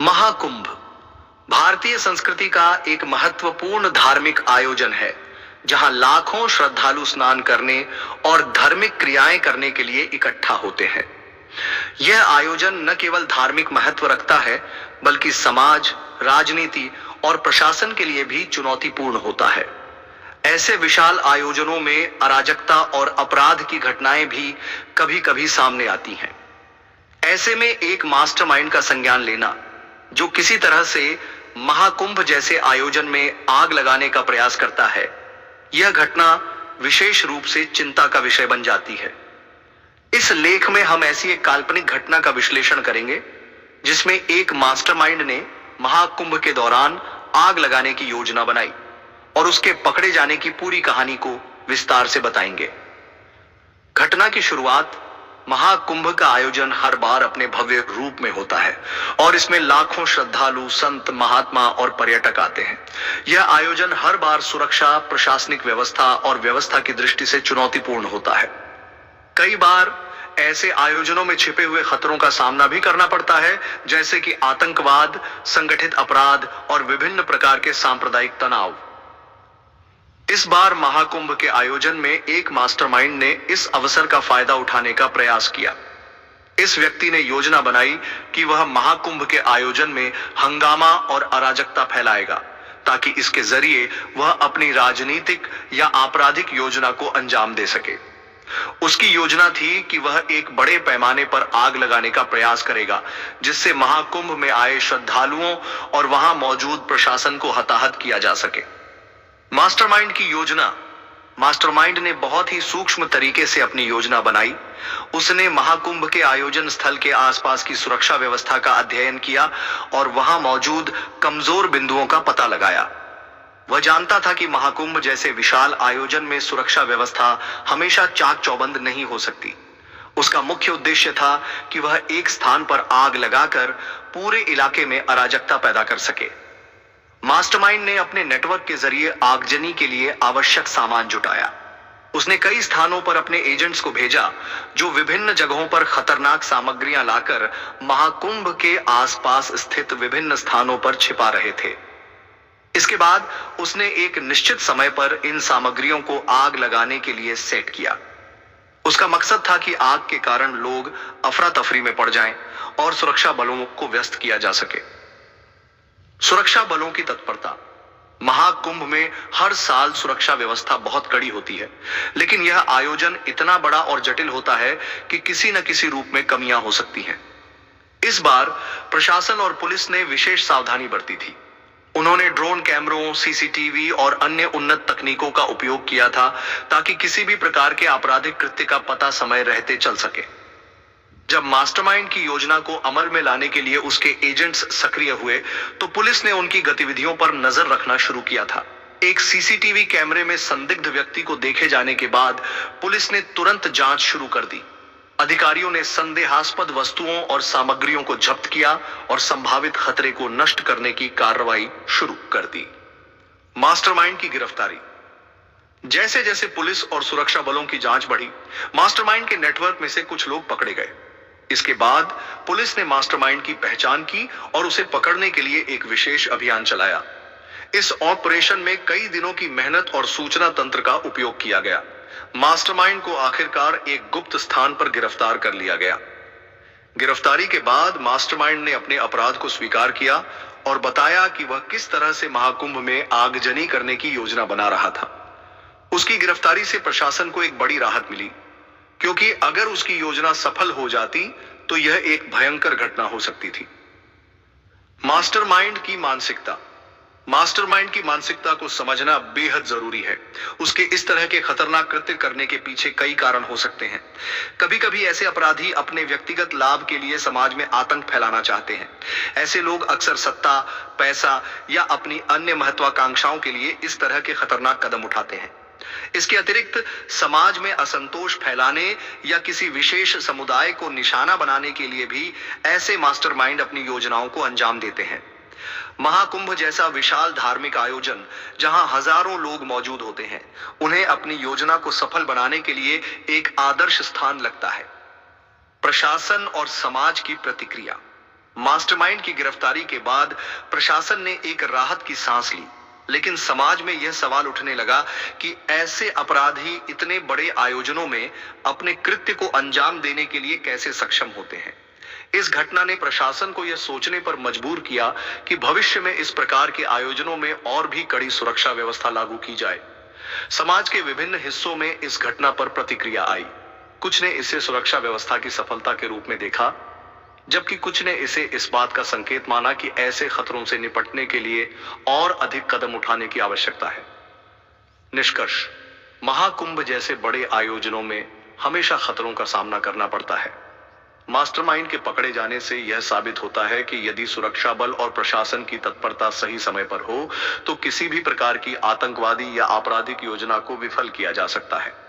महाकुंभ भारतीय संस्कृति का एक महत्वपूर्ण धार्मिक आयोजन है, जहां लाखों श्रद्धालु स्नान करने और धार्मिक क्रियाएं करने के लिए इकट्ठा होते हैं। यह आयोजन न केवल धार्मिक महत्व रखता है, बल्कि समाज, राजनीति और प्रशासन के लिए भी चुनौतीपूर्ण होता है। ऐसे विशाल आयोजनों में अराजकता और अपराध की घटनाएं भी कभी-कभी सामने आती हैं। ऐसे में एक मास्टरमाइंड का संज्ञान लेना, जो किसी तरह से महाकुंभ जैसे आयोजन में आग लगाने का प्रयास करता है, यह घटना विशेष रूप से चिंता का विषय बन जाती है। इस लेख में हम ऐसी एक काल्पनिक घटना का विश्लेषण करेंगे, जिसमें एक मास्टरमाइंड ने महाकुंभ के दौरान आग लगाने की योजना बनाई और उसके पकड़े जाने की पूरी कहानी को विस्तार से बताएंगे। घटना की शुरुआत महाकुंभ का आयोजन हर बार अपने भव्य रूप में होता है और इसमें लाखों श्रद्धालु, संत, महात्मा और पर्यटक आते हैं। यह आयोजन हर बार सुरक्षा, प्रशासनिक व्यवस्था और व्यवस्था की दृष्टि से चुनौतीपूर्ण होता है। कई बार ऐसे आयोजनों में छिपे हुए खतरों का सामना भी करना पड़ता है, जैसे कि आतंकवाद, संगठित अपराध और विभिन्न प्रकार के सांप्रदायिक तनाव। इस बार महाकुंभ के आयोजन में एक मास्टरमाइंड ने इस अवसर का फायदा उठाने का प्रयास किया। इस व्यक्ति ने योजना बनाई कि वह महाकुंभ के आयोजन में हंगामा और अराजकता फैलाएगा, ताकि इसके जरिए वह अपनी राजनीतिक या आपराधिक योजना को अंजाम दे सके। उसकी योजना थी कि वह एक बड़े पैमाने पर आग लगाने का प्रयास करेगा, जिससे महाकुंभ में आए श्रद्धालुओं और वहां मौजूद प्रशासन को हताहत किया जा सके। मास्टरमाइंड ने बहुत ही सूक्ष्म तरीके से अपनी योजना बनाई। उसने महाकुंभ के आयोजन स्थल के आसपास की सुरक्षा व्यवस्था का अध्ययन किया और वहां मौजूद कमजोर बिंदुओं का पता लगाया। वह जानता था कि महाकुंभ जैसे विशाल आयोजन में सुरक्षा व्यवस्था हमेशा चाक चौबंद नहीं हो सकती। उसका मुख्य उद्देश्य था कि वह एक स्थान पर आग लगाकर पूरे इलाके में अराजकता पैदा कर सके। मास्टरमाइंड ने अपने नेटवर्क के जरिए आगजनी के लिए आवश्यक सामान जुटाया। उसने कई स्थानों पर अपने एजेंट्स को भेजा, जो विभिन्न जगहों पर खतरनाक सामग्रियां लाकर महाकुंभ के आसपास स्थित विभिन्न स्थानों पर छिपा रहे थे। इसके बाद उसने एक निश्चित समय पर इन सामग्रियों को आग लगाने के लिए सेट किया। उसका मकसद था कि आग के कारण लोग अफरा तफरी में पड़ जाएं और सुरक्षा बलों को व्यस्त किया जा सके। सुरक्षा बलों की तत्परता। महाकुंभ में हर साल सुरक्षा व्यवस्था बहुत कड़ी होती है, लेकिन यह आयोजन इतना बड़ा और जटिल होता है कि किसी न किसी रूप में कमियां हो सकती हैं। इस बार प्रशासन और पुलिस ने विशेष सावधानी बरती थी। उन्होंने ड्रोन कैमरों, सीसीटीवी और अन्य उन्नत तकनीकों का उपयोग किया था, ताकि किसी भी प्रकार के आपराधिक कृत्य का पता समय रहते चल सके। जब मास्टरमाइंड की योजना को अमल में लाने के लिए उसके एजेंट्स सक्रिय हुए, तो पुलिस ने उनकी गतिविधियों पर नजर रखना शुरू किया था। एक सीसीटीवी कैमरे में संदिग्ध व्यक्ति को देखे जाने के बाद पुलिस ने तुरंत जांच शुरू कर दी। अधिकारियों ने संदेहास्पद वस्तुओं और सामग्रियों को जब्त किया और संभावित खतरे को नष्ट करने की कार्रवाई शुरू कर दी। मास्टरमाइंड की गिरफ्तारी। जैसे जैसे पुलिस और सुरक्षा बलों की जांच बढ़ी, मास्टरमाइंड के नेटवर्क में से कुछ लोग पकड़े गए। इसके बाद पुलिस ने मास्टरमाइंड की पहचान की और उसे पकड़ने के लिए एक विशेष अभियान चलाया। इस ऑपरेशन में कई दिनों की मेहनत और सूचना तंत्र का उपयोग किया गया। मास्टरमाइंड को आखिरकार एक गुप्त स्थान पर गिरफ्तार कर लिया गया। गिरफ्तारी के बाद मास्टरमाइंड ने अपने अपराध को स्वीकार किया और बताया कि वह किस तरह से महाकुंभ में आगजनी करने की योजना बना रहा था। उसकी गिरफ्तारी से प्रशासन को एक बड़ी राहत मिली, क्योंकि अगर उसकी योजना सफल हो जाती तो यह एक भयंकर घटना हो सकती थी। मास्टरमाइंड की मानसिकता को समझना बेहद जरूरी है। उसके इस तरह के खतरनाक कृत्य करने के पीछे कई कारण हो सकते हैं। कभी-कभी ऐसे अपराधी अपने व्यक्तिगत लाभ के लिए समाज में आतंक फैलाना चाहते हैं। ऐसे लोग अक्सर सत्ता, पैसा या अपनी अन्य महत्वाकांक्षाओं के लिए इस तरह के खतरनाक कदम उठाते हैं। इसके अतिरिक्त समाज में असंतोष फैलाने या किसी विशेष समुदाय को निशाना बनाने के लिए भी ऐसे मास्टरमाइंड अपनी योजनाओं को अंजाम देते हैं। महाकुंभ जैसा विशाल धार्मिक आयोजन, जहां हजारों लोग मौजूद होते हैं, उन्हें अपनी योजना को सफल बनाने के लिए एक आदर्श स्थान लगता है। प्रशासन और समाज की प्रतिक्रिया। मास्टरमाइंड की गिरफ्तारी के बाद प्रशासन ने एक राहत की सांस ली, लेकिन समाज में यह सवाल उठने लगा कि ऐसे अपराधी इतने बड़े आयोजनों में अपने कृत्य को अंजाम देने के लिए कैसे सक्षम होते हैं। इस घटना ने प्रशासन को यह सोचने पर मजबूर किया कि भविष्य में इस प्रकार के आयोजनों में और भी कड़ी सुरक्षा व्यवस्था लागू की जाए। समाज के विभिन्न हिस्सों में इस घटना पर प्रतिक्रिया आई। कुछ ने इसे सुरक्षा व्यवस्था की सफलता के रूप में देखा, जबकि कुछ ने इसे इस बात का संकेत माना कि ऐसे खतरों से निपटने के लिए और अधिक कदम उठाने की आवश्यकता है। निष्कर्ष: महाकुंभ जैसे बड़े आयोजनों में हमेशा खतरों का सामना करना पड़ता है। मास्टरमाइंड के पकड़े जाने से यह साबित होता है कि यदि सुरक्षा बल और प्रशासन की तत्परता सही समय पर हो, तो किसी भी प्रकार की आतंकवादी या आपराधिक योजना को विफल किया जा सकता है।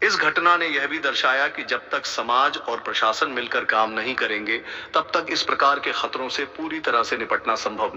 इस घटना ने यह भी दर्शाया कि जब तक समाज और प्रशासन मिलकर काम नहीं करेंगे, तब तक इस प्रकार के खतरों से पूरी तरह से निपटना संभव नहीं।